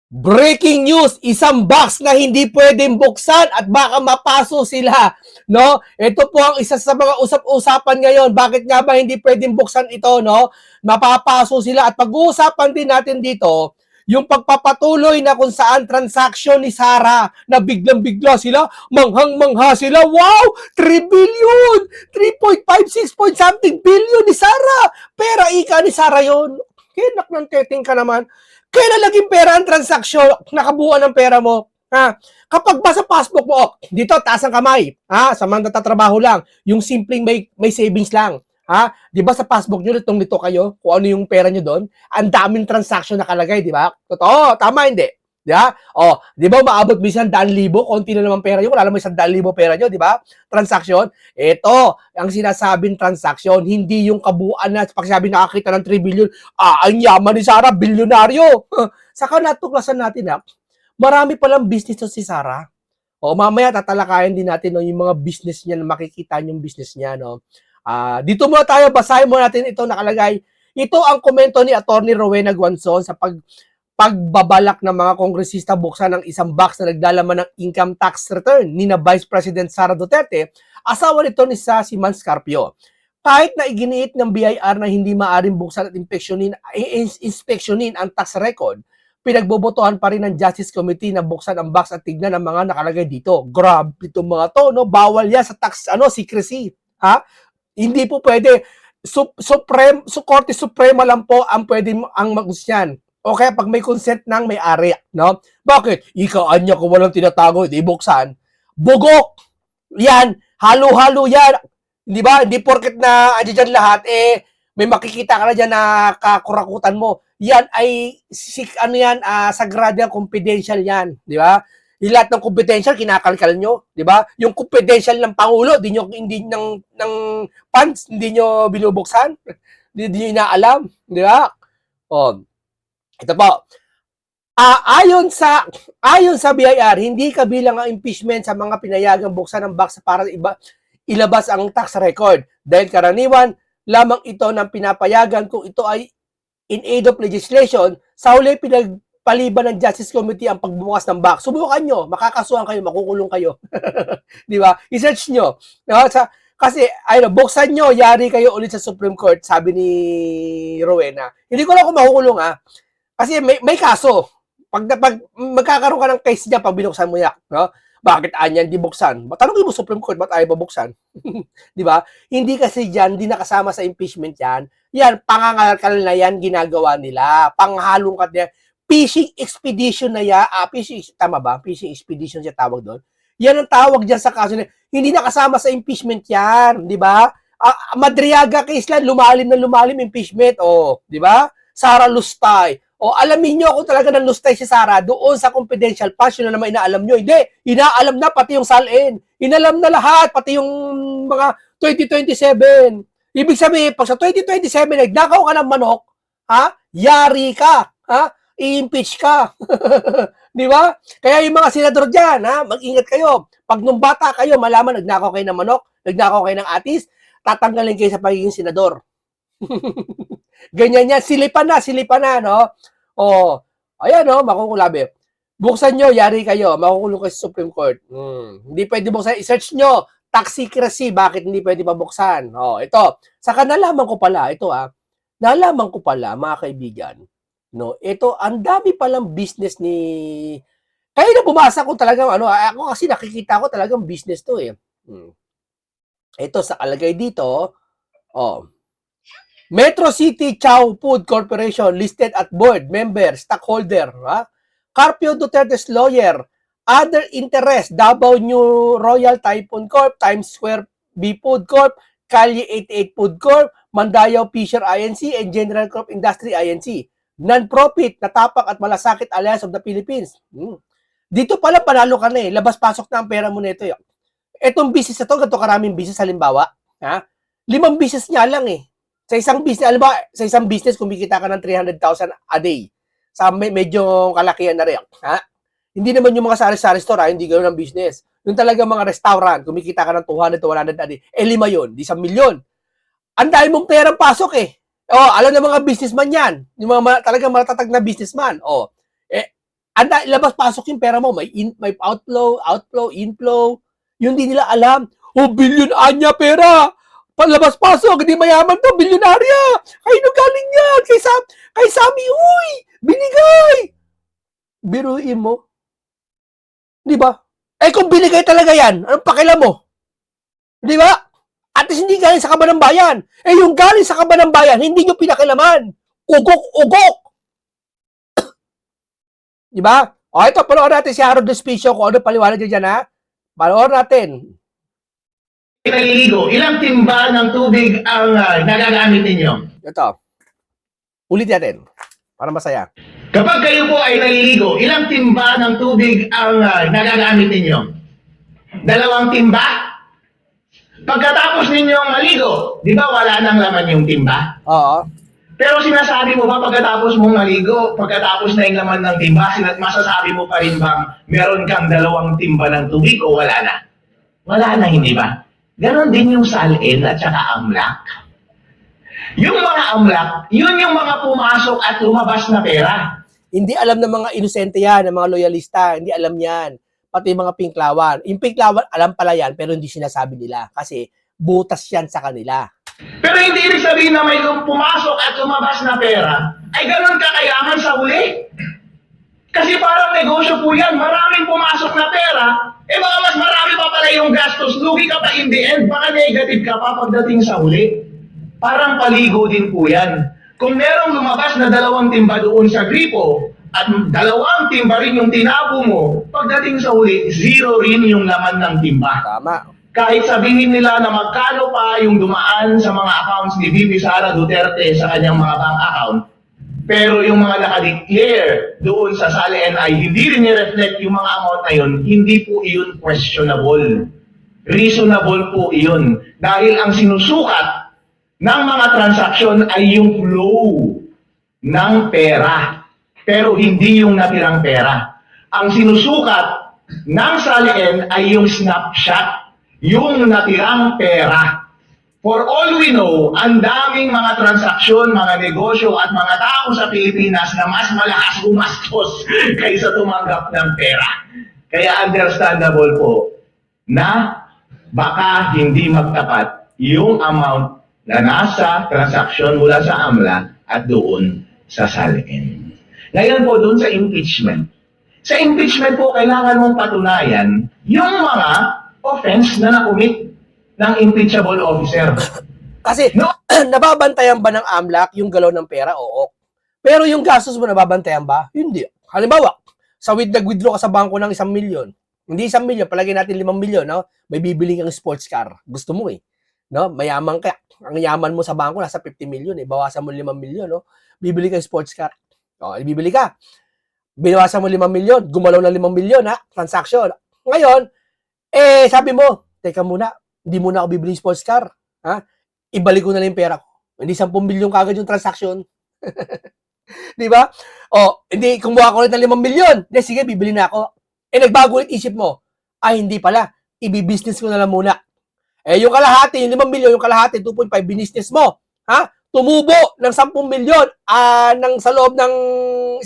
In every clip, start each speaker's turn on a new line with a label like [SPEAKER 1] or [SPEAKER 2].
[SPEAKER 1] Breaking news, isang box na hindi pwedeng buksan at baka mapaso sila, no? Ito po ang isa sa mga usap-usapan ngayon. Bakit nga ba hindi pwedeng buksan ito, no? Mapapaso sila at pag-uusapan din natin dito yung pagpapatuloy na kung saan transaction ni Sarah na biglang-bigla sila, manghang-mangha sila. Wow! 3 billion! 3.5, 6 point something billion ni Sarah! Pera ika ni Sarah yon. Kinak ng teting ka naman. Kailan naging pera ang transaksyon, nakabuuan ng pera mo? Ha? Kapag ba sa passbook mo, dito, taas ang kamay. Ha? Sa mga natatrabaho lang. Yung simpleng may savings lang. Ha? Di ba sa passbook nyo, nito kayo, kung ano yung pera nyo doon, ang daming transaction nakalagay, di ba? Totoo, tama, hindi. Di ba? Di ba maabot mo 100,000, konti na naman pera nyo, wala naman 100,000 pera nyo, di ba? Transaction. Ito, ang sinasabing transaction, hindi yung kabuuan na pag sabi nakakita ng 3 billion, ang yaman ni Sarah, bilyonaryo. Saka natuklasan natin marami palang business to si Sarah. Mamaya tatalakayan din natin yung mga business niya na makikita yung business niya. No? Dito muna tayo, basahin mo natin ito nakalagay. Ito ang komento ni Attorney Rowena Guanzon sa pagbabalak ng mga kongresista buksan ng isang box na naglalaman ng income tax return ni na Vice President Sara Duterte, asawa nito ni si Mans Carpio. Kahit na iginiit ng BIR na hindi maaring buksan at inspeksyonin ang tax record, pinagbobotohan pa rin ng Justice Committee na buksan ang box at tignan ang mga nakalagay dito. Grabe itong mga to, no? Bawal yan sa tax secrecy. Ha? Hindi po pwede. Korte Suprema lang po ang pwede ang mag-usyan. O kaya pag may consent ng may-ari, no? Bakit? Ikaan niya kung walang tinatago, hindi buksan. Bugok! Yan, halo-halo yan. Di ba? Hindi porket na andyan dyan lahat, may makikita ka na dyan na kakurakutan mo. Yan ay, sagrada confidential yan. Di ba? Yung lahat ng confidential, kinakalkal nyo. Di ba? Yung confidential ng Pangulo, hindi ng funds, hindi nyo binubuksan. Hindi nyo inaalam. Di ba? Ito po. Ayon sa BIR, hindi kabilang ang impeachment sa mga pinayagang buksan ng box para ilabas ang tax record dahil karaniwan lamang ito ng pinapayagan kung ito ay in aid of legislation. Sa huli pinagpaliban ng Justice Committee ang pagbubukas ng box. Subukan nyo, makakasuhan kayo, makukulong kayo. Di ba? I-search nyo. Kasi buksan nyo, yari kayo ulit sa Supreme Court, sabi ni Rowena. Hindi ko lang kung makukulong kasi may kaso. Pag magkakaroon ka ng case niya pag binuksan mo yan, no? Bakit anyan di buksan? Tanongin mo Supreme Court, ba't ayaw bubuksan? Di ba? Hindi kasi diyan, hindi nakasama sa impeachment yan. Yan, pangangalkal na yan, ginagawa nila. Panghalongkat niya. Fishing expedition na yan. Tama ba? Fishing expedition siya tawag doon. Yan ang tawag diyan sa kaso niya. Hindi nakasama sa impeachment yan. Di ba? Madriaga case lang, lumalim na lumalim impeachment. Di ba? Sara Lustay. Alamin nyo kung talaga ng lustay si Sarah doon sa confidential funds, yun na naman inaalam nyo. Hindi, inaalam na pati yung salin. Inalam na lahat, pati yung mga 2027. Ibig sabihin, pag sa 2027, nagnakaw ka ng manok, yari ka, i-impeach ka. Di ba? Kaya yung mga senador dyan, mag-ingat kayo. Pag nung bata kayo, malaman, nagnakaw kayo ng manok, nagnakaw kayo ng atis, tatanggalin kayo sa pagiging senador. Ganyan yan, silipan na, no? Ayan, no, makukulabi. Buksan nyo, yari kayo, makukulong kayo sa Supreme Court. Hindi pwede buksan, i-search nyo, tax secrecy, bakit hindi pwede pabuksan? Ito, saka nalaman ko pala, mga kaibigan, no, ito, ang dami palang business ni, kaya na bumasa ko talagang, ako kasi nakikita ko talagang business to, Ito, sa kalagay dito, Metro City Chow Food Corporation listed at board, member, stockholder, Carpio Duterte's lawyer, other interest, Davao New Royal Typhoon Corp, Times Square B Food Corp, Calle 88 Food Corp, Mandayao Fisher INC, and General Corp Industry INC. Non-profit, natapak at malasakit Alliance of the Philippines. Dito pala panalo ka na labas-pasok na ang pera mo nito. Etong business na to, ganito karaming business halimbawa, 5 business niya lang Sa isang business, alam ba, sa isang business, kumikita ka ng 300,000 a day. Sa medyo kalakihan na rin. Hindi naman yung mga sari-sari store, hindi ganoon ang business. Yung talaga mga restaurant, kumikita ka ng 200 to 100 a day. 5 yun, di 1 milyon. Ang dahil mong perang pasok alam ng mga businessman yan. Yung mga talagang matatag na businessman. anda, labas-pasok yung pera mo. May outflow, inflow. Yung di nila alam. Billion anya pera. Palabas-pasok, hindi mayaman to, bilyonarya. Ay, no galing yan. Kay Sammy, uy, binigay. Biruin mo. Di ba? Kung binigay talaga yan, anong pakialam mo? Di ba? At least hindi galing sa kaban ng bayan. Yung galing sa kaban ng bayan, hindi nyo pinakilaman. Ugok. Di ba? Ito, panoorin natin si Harold Despicio kung ano paliwanag dyan, ha? Panoorin natin.
[SPEAKER 2] Naliligo, ilang timba ng tubig ang nagagamit ninyo?
[SPEAKER 1] Ito. Ulit natin. Para masaya.
[SPEAKER 2] Kapag kayo po ay naliligo, ilang timba ng tubig ang nagagamit ninyo? 2 timba? Pagkatapos ninyong maligo, di ba wala nang laman yung timba?
[SPEAKER 1] Oo.
[SPEAKER 2] Pero sinasabi mo ba pagkatapos mong maligo, pagkatapos na yung laman ng timba, masasabi mo pa rin bang meron kang 2 timba ng tubig o wala na? Wala na, hindi ba? Ganon din yung salin at saka amlak. Yung mga amlak, yun yung mga pumasok at lumabas na pera.
[SPEAKER 1] Hindi alam ng mga inosente yan, ng mga loyalista. Hindi alam yan. Pati yung mga pinklawan. Yung pinklawan, alam pala yan, pero hindi sinasabi nila. Kasi butas yan sa kanila.
[SPEAKER 2] Pero hindi ibig sabihin na may pumasok at lumabas na pera, ay ganon kakayaman sa huli. Kasi parang negosyo po yan, maraming pumasok na pera, baka mas marami pa pala yung gastos, lugi ka pa in the end, baka negative ka pa pagdating sa huli. Parang paligo din po yan. Kung merong lumabas na 2 timba doon sa gripo, at 2 timba rin yung tinabo mo, pagdating sa huli, 0 rin yung laman ng timba.
[SPEAKER 1] Tama.
[SPEAKER 2] Kahit sabihin nila na magkano pa yung dumaan sa mga accounts ni Bibi Sara Duterte sa kanyang mga bank account, pero yung mga nakadeclare doon sa SALN ay hindi rin i-reflect yung mga amount na yun, hindi po iyon questionable. Reasonable po iyon. Dahil ang sinusukat ng mga transaksyon ay yung flow ng pera, pero hindi yung natirang pera. Ang sinusukat ng SALN ay yung snapshot, yung natirang pera. For all we know, ang daming mga transaksyon, mga negosyo at mga tao sa Pilipinas na mas malakas gumastos kaysa tumanggap ng pera. Kaya understandable po na baka hindi magtapat yung amount na nasa transaksyon mula sa AMLA at doon sa SALN. Ngayon po doon sa impeachment. Sa impeachment po, kailangan mong patunayan yung mga offense na nakumit ng impeachable officer.
[SPEAKER 1] Kasi, nababantayan ba ng AMLAC yung galaw ng pera? Oo. Pero yung gastos mo, nababantayan ba? Hindi. Halimbawa, nag-withdraw ka sa bangko ng 1 milyon. Hindi 1 milyon, palagay natin 5 milyon, no? May bibili kang sports car. Gusto mo eh. No? Mayaman ka. Ang yaman mo sa bangko, nasa 50 milyon eh. Bawasan mo 5 milyon, no? Bibili ka ng sports car. Bibili ka. Binawasan mo 5 milyon. Gumalaw na 5 milyon, ha? Transaction. Ngayon, sabi mo, teka muna, hindi muna ako bibili sports car. Ha? Ibalik ko na lang yung pera ko. Hindi 10 milyon kagad yung transaction. Di ba? Hindi, kumuha ko ulit ng 5 milyon. Sige, bibili na ako. Nagbago ulit isip mo. Hindi pala. Ibi-business ko na lang muna. Yung kalahati, yung 5 milyon, yung kalahati, 2.5, binisnes mo. Ha? Tumubo ng 10 milyon sa loob ng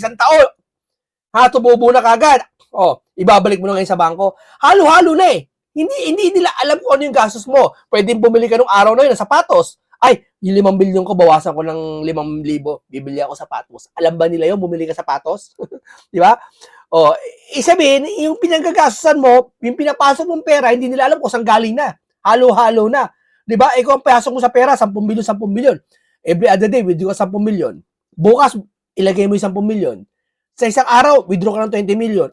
[SPEAKER 1] 1 taon. Ha? Tumubo na kagad. Ibabalik mo na ngayon sa bangko. Halo-halo na eh. Hindi nila alam kung ano yung gastos mo. Pwedeng bumili ka nung araw na yun ng sapatos. Yung 5 milyon ko, bawasan ko ng 5,000. Bibili ako sapatos. Alam ba nila yun, bumili ka sapatos? Di ba? Isabihin, yung pinanggagastosan mo, yung pinapasok mong pera, hindi nila alam kung saan galing na. Halo-halo na. Di ba? Kung ang pasok mo sa pera, 10 milyon, 10 milyon. Every other day, withdraw ka 10 milyon. Bukas, ilagay mo yung 10 milyon. Sa isang araw, withdraw ka ng 20 milyon.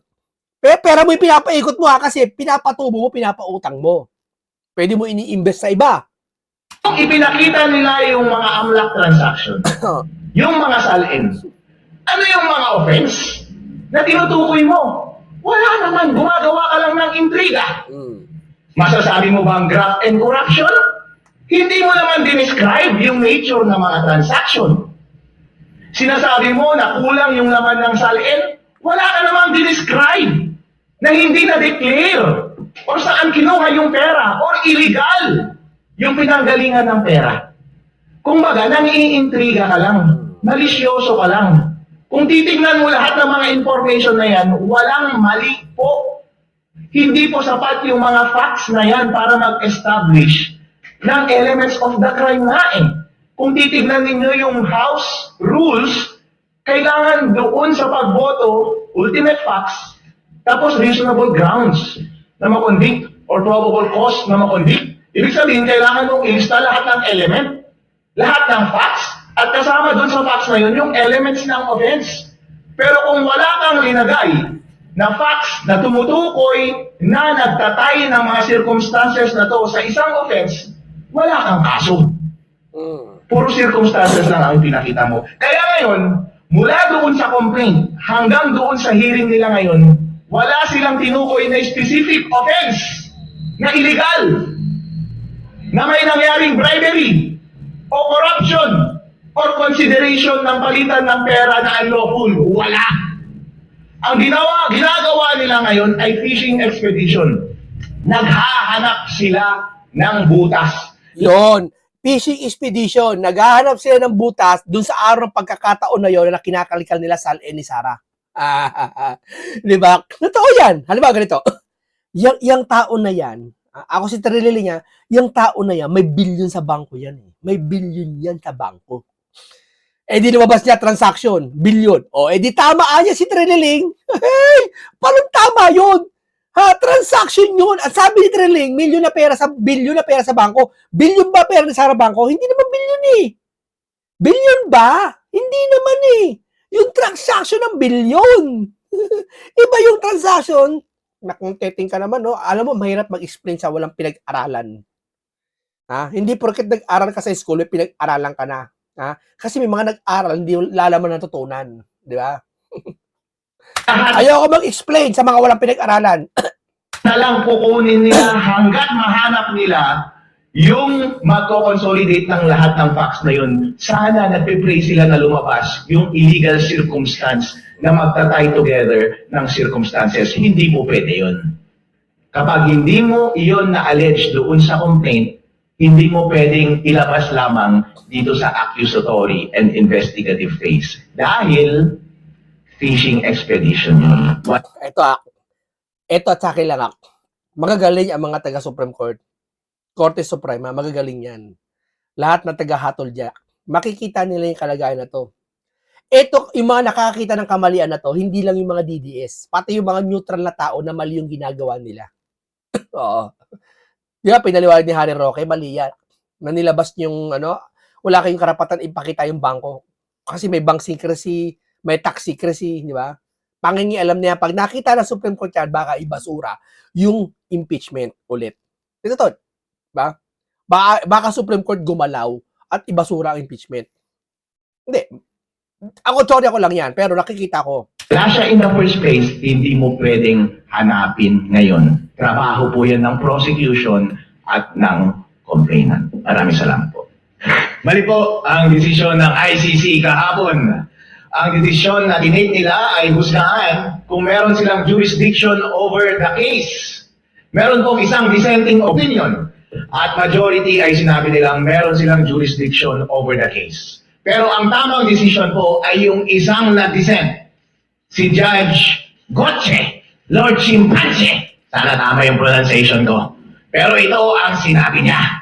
[SPEAKER 1] Pero pera mo yung pinapaikot mo kasi pinapatubo mo, pinapautang mo. Pwede mo ini-invest sa iba.
[SPEAKER 2] Kung ipinakita nila yung mga AMLAC transaction, yung mga SALN, ano yung mga offense na tinutukoy mo? Wala naman, gumagawa ka lang ng intriga. Masasabi mo bang graft and corruption? Hindi mo naman dinescribe yung nature ng mga transaction. Sinasabi mo na kulang yung laman ng SALN, wala ka namang dinescribe na hindi na-declare or saan kinuha yung pera or illegal yung pinanggalingan ng pera. Kung baga, nang-iintriga ka lang, malisyoso ka lang. Kung titignan mo lahat ng mga information na yan, walang mali po. Hindi po sapat yung mga facts na yan para mag-establish ng elements of the crime nga eh. Kung titignan ninyo yung House rules, kailangan doon sa pagboto, ultimate facts, tapos reasonable grounds na makonvict or probable cause na makonvict. Ibig sabihin, kailangan mong ilista lahat ng element, lahat ng facts, at kasama doon sa facts na yun, yung elements ng offense. Pero kung wala kang linagay na facts na tumutukoy na nagtatay ng mga circumstances na to sa isang offense, wala kang kaso. Puro circumstances lang ang pinakita mo. Kaya ngayon, mula doon sa complaint hanggang doon sa hearing nila ngayon, wala silang tinukoy na specific offense na illegal, na may nangyaring bribery o corruption or consideration ng palitan ng pera na unlawful. Wala. Ang ginagawa nila ngayon ay fishing expedition. Naghahanap sila ng butas.
[SPEAKER 1] Yon, fishing expedition. Naghahanap sila ng butas dun sa araw ng pagkakataon na yon na kinakalikal nila Sal ni Sarah. Di ba? Totoo yan. Halimbawa ganito. Yung tao na yan, ako si Trilili niya, yung tao na yan, may billion sa bangko yan. May billion yan sa bangko. Eh di lumabas niya transaction, billion. O eh di tama niya si Trililing. Hey, paano tama yun? Ha, transaction yun. At sabi ni Trililing, billion na pera sa bangko. Billion ba pera sa bangko? Hindi naman billion eh. Billion ba? Hindi naman eh. Yung transaction ng billion. Iba yung transaction. Nakunteting ka naman, no? Alam mo, mahirap mag-explain sa walang pinag-aralan. Ha? Hindi porket nag-aral ka sa school, may pinag-aralan ka na. Ha? Kasi may mga nag-aral, hindi lalaman ng tutunan. Di ba? Ayoko mag-explain sa mga walang pinag-aralan.
[SPEAKER 2] Na lang kukunin nila hanggat mahanap nila yung magko-consolidate ng lahat ng facts na yun. Sana nagpe-pray sila na lumabas yung illegal circumstance na magta-tie together ng circumstances. Hindi po pwede yun. Kapag hindi mo iyon na-allege doon sa complaint, hindi mo pwedeng ilabas lamang dito sa accusatory and investigative phase. Dahil fishing expedition yun.
[SPEAKER 1] Ito at sa akin lang ako. Magagaling ang mga taga-Supreme Court. Korte Suprema, magagaling yan. Lahat na taga-hatol dyan. Makikita nila yung kalagayan na to. Ito, yung mga nakakita ng kamalian na to, hindi lang yung mga DDS. Pati yung mga neutral na tao na mali yung ginagawa nila. Oo. Di ba, pinaliwanag ni Harry Roque, mali yan. Na nilabas yung, wala kayong karapatan ipakita yung bangko. Kasi may bank secrecy, may tax secrecy, di ba? Pangingialam niya, pag nakita ng Supreme Court yan, baka ibasura yung impeachment ulit. Ito to, ba? Baka Supreme Court gumalaw at ibasura ang impeachment. Hindi. Sorry ako lang yan, pero nakikita ko.
[SPEAKER 2] Wala siya in the first place, hindi mo pwedeng hanapin ngayon. Trabaho po yan ng prosecution at ng complainant. Maraming salamat po. Mali po ang desisyon ng ICC kahapon. Ang desisyon na dinate nila ay husgahan kung meron silang jurisdiction over the case. Meron pong isang dissenting opinion at majority ay sinabi nilang meron silang jurisdiction over the case. Pero ang tamang decision po ay yung isang na-dissent, si Judge Gotche, Lord Chimpanzee. Sana tama yung pronunciation ko. Pero ito ang sinabi niya.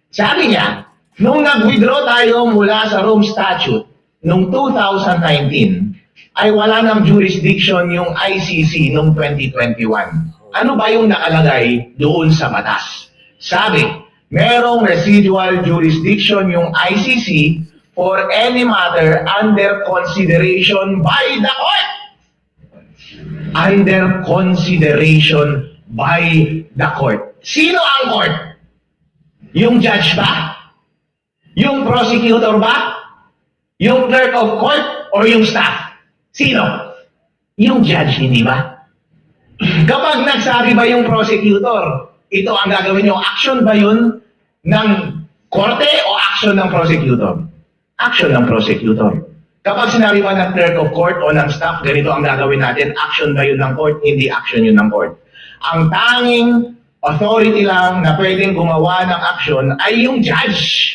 [SPEAKER 2] Sabi niya, nung nag-withdraw tayo mula sa Rome Statute, noong 2019, ay wala ng jurisdiction yung ICC noong 2021. Ano ba yung nakalagay doon sa batas? Sabi, merong residual jurisdiction yung ICC for any matter under consideration by the court. Under consideration by the court. Sino ang court? Yung judge ba? Yung prosecutor ba? Yung clerk of court? Or yung staff? Sino? Yung judge, hindi ba? Kapag nagsabi ba yung prosecutor, ito ang gagawin nyo, action ba yun ng korte o action ng prosecutor? Action ng prosecutor. Kapag sinabi ba ng clerk of court o ng staff, ganito ang gagawin natin, action ba yun ng court? Hindi action yun ng court. Ang tanging authority lang na pwedeng gumawa ng action ay yung judge.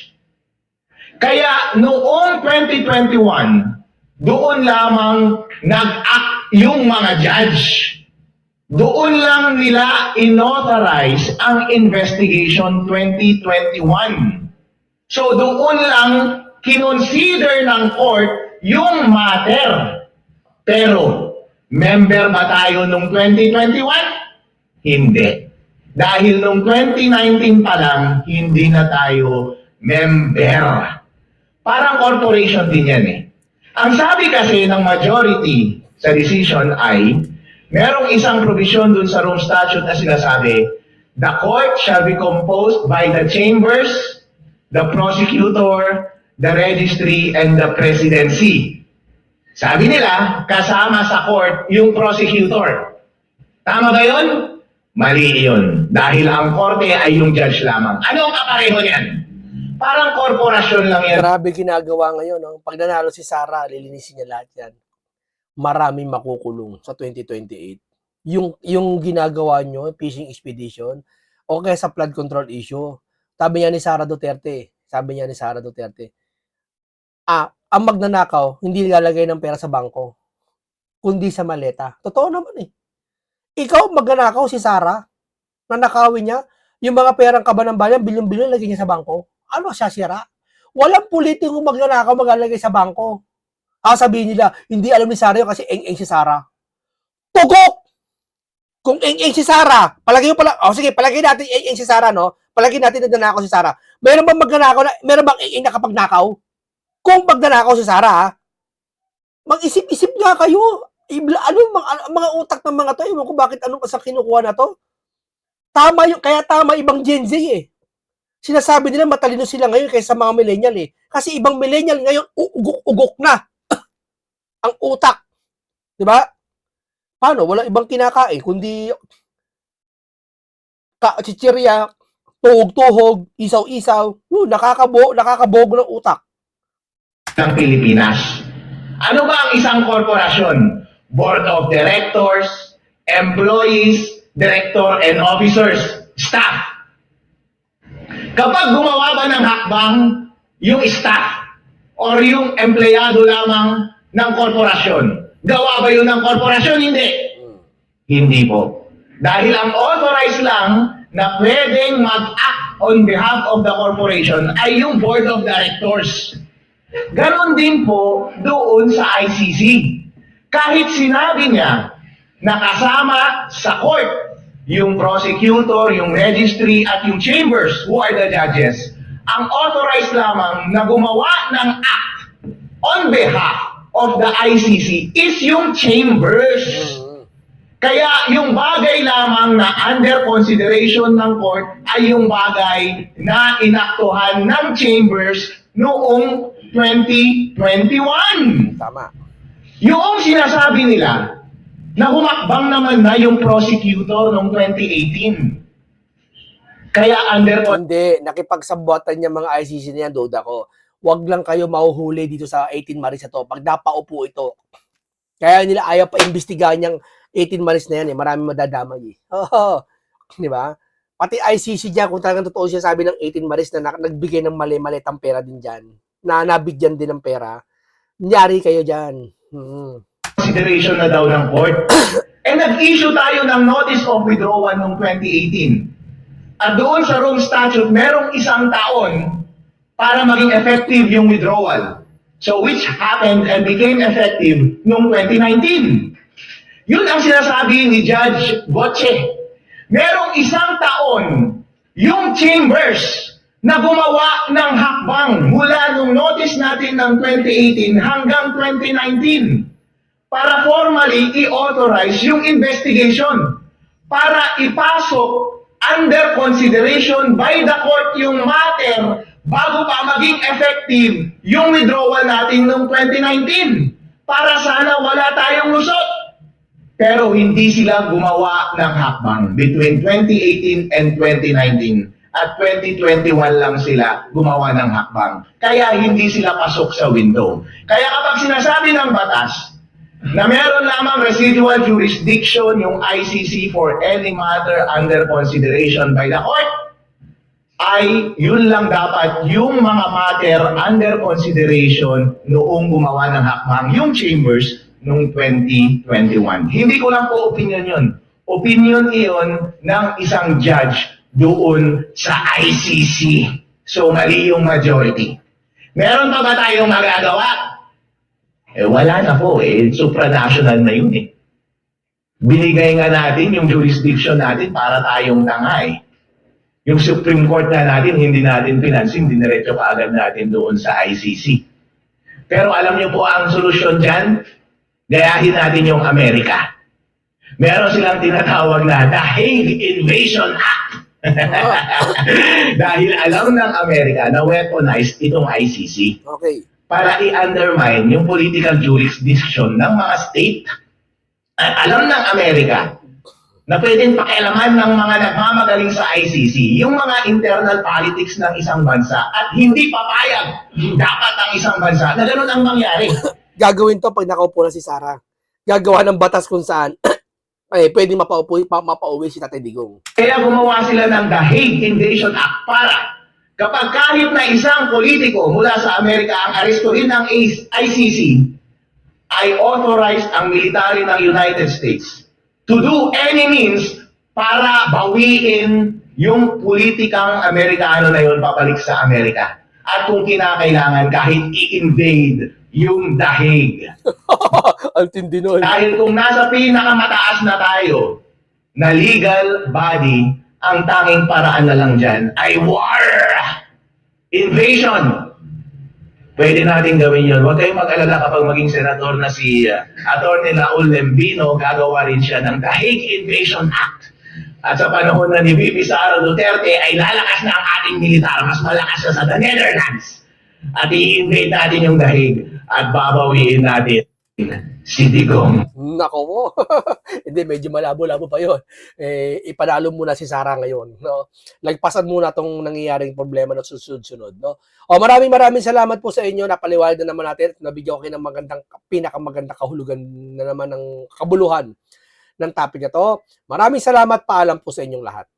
[SPEAKER 2] Kaya noong 2021, doon lamang nag-act yung mga judge. Doon lang nila inauthorize ang investigation 2021. So doon lang kinonsider ng court yung matter. Pero member ba tayo nung 2021? Hindi. Dahil nung 2019 pa lang, hindi na tayo member. Parang corporation din yan eh. Ang sabi kasi ng majority sa decision ay, merong isang provision dun sa Rome Statute na sinasabi, the court shall be composed by the chambers, the prosecutor, the registry, and the presidency. Sabi nila, kasama sa court yung prosecutor. Tama ba yun? Mali yun. Dahil ang korte ay yung judge lamang. Ano ang kapareho niyan? Parang korporasyon lang yan.
[SPEAKER 1] Grabe ginagawa ngayon. No? Pag nanalo si Sara, lilinisin niya lahat yan. Maraming makukulong sa 2028. Yung ginagawa nyo, fishing expedition, o kaya sa flood control issue. Sabi niya ni Sara Duterte, ang magnanakaw, hindi nilalagay ng pera sa bangko, kundi sa maleta. Totoo naman eh. Ikaw, magnanakaw si Sara, nanakawin niya, yung mga perang kaban ng bayan, bilyon-bilyon, lagay niya sa bangko. Ano siya sira? Walang politikong magnanakaw maglalagay sa bangko. Sabihin nila, hindi alam ni Sara yun kasi eng-eng si Sara. Tugok! Kung eng-eng si Sara, palagay natin eng-eng si Sara, no? Palagay natin nagnanakaw si Sara. Meron bang magnanakaw meron bang eng-eng na kapag nakaw? Kung magnanakaw si Sara, mag-isip-isip nga kayo. Mga utak ng mga to, ewan ko bakit anong sa kinukuha na to. Kaya tama ibang Gen Z eh. Sinasabi nila matalino sila ngayon kaysa mga millennial eh. Kasi ibang millennial ngayon, ugok na ang utak. Diba? Paano? Wala ibang kinakain, kundi chichirya, tuhog-tuhog, isaw-isaw, nakakabogo ng utak.
[SPEAKER 2] Ng Pilipinas. Ano ba ang isang korporasyon? Board of Directors, Employees, Director and Officers, Staff. Kapag gumawa ba ng hakbang yung staff or yung empleyado lamang ng korporasyon, gawa ba yun ng korporasyon? Hindi. Hindi po. Dahil ang authorized lang na pwedeng mag-act on behalf of the corporation ay yung Board of Directors. Ganon din po doon sa ICC. Kahit sinabi niya na kasama sa court yung prosecutor, yung registry, at yung chambers who are the judges, ang authorized lamang na gumawa ng act on behalf of the ICC is yung chambers. Kaya yung bagay lamang na under consideration ng court ay yung bagay na inaktuhan ng chambers noong 2021.
[SPEAKER 1] Tama.
[SPEAKER 2] Yung sinasabi nila na humakbang naman na yung prosecutor noong 2018. Kaya under...
[SPEAKER 1] Hindi, nakipagsabuatan niya mga ICC na yan, duda ko. Huwag lang kayo mahuhuli dito sa 18 Maris na to pag napaupo ito. Kaya nila ayaw pa imbestigahan yung 18 Maris na yan eh. Maraming madadamay eh. Oh, di ba? Pati ICC dyan, kung talagang totoo siya sabi ng 18 Maris na nagbigay ng mali-malitang pera din dyan, na nabigyan din ng pera, nyari kayo dyan.
[SPEAKER 2] Consideration na daw ng court. And nag-issue tayo ng notice of withdrawal noong 2018. At doon sa Rome Statute, merong isang taon para maging effective yung withdrawal. So which happened and became effective noong 2019. Yun ang sinasabi ni Judge Botche. Merong isang taon yung chambers na gumawa ng hakbang mula nung notice natin ng 2018 hanggang 2019 para formally i-authorize yung investigation para ipasok under consideration by the court yung matter bago pa maging effective yung withdrawal natin noong 2019 para sana wala tayong lusot. Pero hindi sila gumawa ng hakbang between 2018 and 2019. At 2021 lang sila gumawa ng hakbang. Kaya hindi sila pasok sa window. Kaya kapag sinasabi ng batas na meron lamang residual jurisdiction yung ICC for any matter under consideration by the court, ay yun lang dapat yung mga matter under consideration noong gumawa ng hakbang yung Chambers noong 2021. Hindi ko lang po opinion yun. Opinion iyon ng isang judge doon sa ICC. So mali yung majority. Meron pa ba tayong magagawa? Wala na po supranational na yun Binigay nga natin yung jurisdiction natin para tayong tanga Yung Supreme Court na natin, hindi natin pinansin, diniretso kaagad natin doon sa ICC. Pero alam niyo po ang solusyon dyan? Gayahin natin yung Amerika. Meron silang tinatawag na The Hague Invasion Act. Dahil alam ng Amerika na weaponized itong ICC.
[SPEAKER 1] Okay.
[SPEAKER 2] Para i-undermine yung political jurisdiction ng mga state. At alam ng Amerika na pwedeng pakialaman ng mga nagmamagaling sa ICC yung mga internal politics ng isang bansa at hindi papayag dapat ang isang bansa na ganun ang mangyari.
[SPEAKER 1] Gagawin to pag nakaupo na si Sara. Gagawa ng batas kung saan pwede mapauwi si Tatay Digong.
[SPEAKER 2] Kaya gumawa sila ng The Hague Invasion Act para kapag kahit na isang politiko mula sa Amerika ang arestuhin ng ICC, ay authorized ang military ng United States to do any means para bawiin yung politikang Amerikano na yun papalik sa Amerika. At kung kinakailangan kahit i-invade yung The Hague.
[SPEAKER 1] Ang tindi nun.
[SPEAKER 2] Dahil kung nasa pinakamataas na tayo na legal body, ang tanging paraan na lang dyan ay war! Invasion! Pwede natin gawin yun. Huwag kayong mag-alala kapag maging senador na si Atty. Raul Lembino, gagawa rin siya ng The Hague Invasion Act. At sa panahon na ni VP Sara Duterte ay lalakas na ang ating militar, mas malakas na sa the Netherlands. At i-invade natin yung The Hague at babawiin natin si Digong.
[SPEAKER 1] Nako mo. Hindi, medyo malabo-labo pa yun. Ipanalo muna si Sara ngayon. No? Lagpasan muna itong nangyayaring problema na susunod-sunod. No? Maraming salamat po sa inyo. Napaliwanag na naman natin. Nabigyan ko kayo ng pinakamagandang kahulugan na naman ng kabuluhan ng topic na to. Maraming salamat. Paalam po sa inyong lahat.